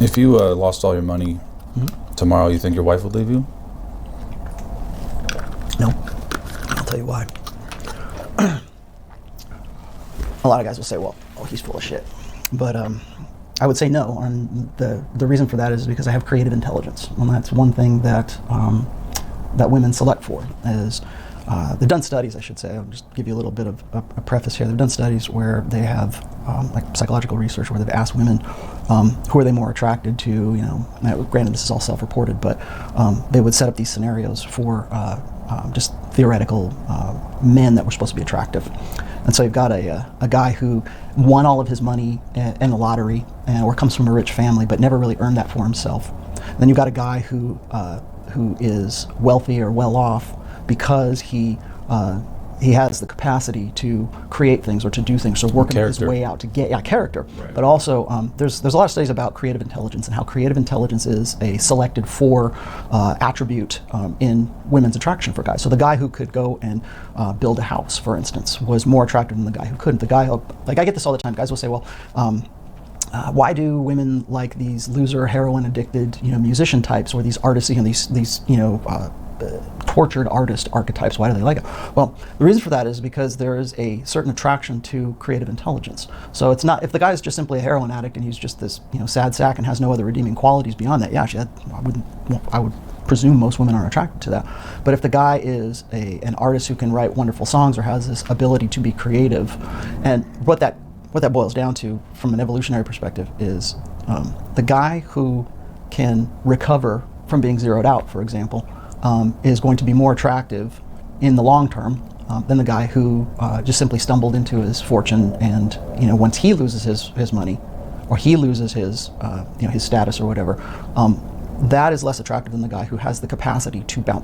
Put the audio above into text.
If you lost all your money tomorrow, you think your wife would leave you? No. I'll tell you why. A lot of guys will say, well, oh, he's full of shit. But I would say no. And the reason for that is because I have creative intelligence. And that's one thing that that women select for. Is they've done studies, I should say. I'll just give you a little bit of a preface here. They've done studies where they have, like psychological research, where they've asked women who are they more attracted to, you know. Now, granted, this is all self-reported, but they would set up these scenarios for just theoretical men that were supposed to be attractive. And so you've got a guy who won all of his money in the lottery, or comes from a rich family, but never really earned that for himself. And then you've got a guy who is wealthy or well off because he has the capacity to create things or to do things, so working his way out to get character. Right. But also, there's a lot of studies about creative intelligence and how creative intelligence is a selected for attribute in women's attraction for guys. So the guy who could go and build a house, for instance, was more attractive than the guy who couldn't. The guy, like, I get this all the time. Guys will say, well, why do women like these loser, heroin addicted, musician types, or these artists, these tortured artist archetypes? Why do they like it? Well, the reason for that is because there is a certain attraction to creative intelligence. So it's not, if the guy is just simply a heroin addict and he's just this sad sack and has no other redeeming qualities beyond that, yeah, actually, I would presume most women aren't attracted to that. But if the guy is an artist who can write wonderful songs or has this ability to be creative, and what that boils down to from an evolutionary perspective is the guy who can recover from being zeroed out, for example, is going to be more attractive in the long term than the guy who just simply stumbled into his fortune, and once he loses his money, or he loses his his status or whatever, that is less attractive than the guy who has the capacity to bounce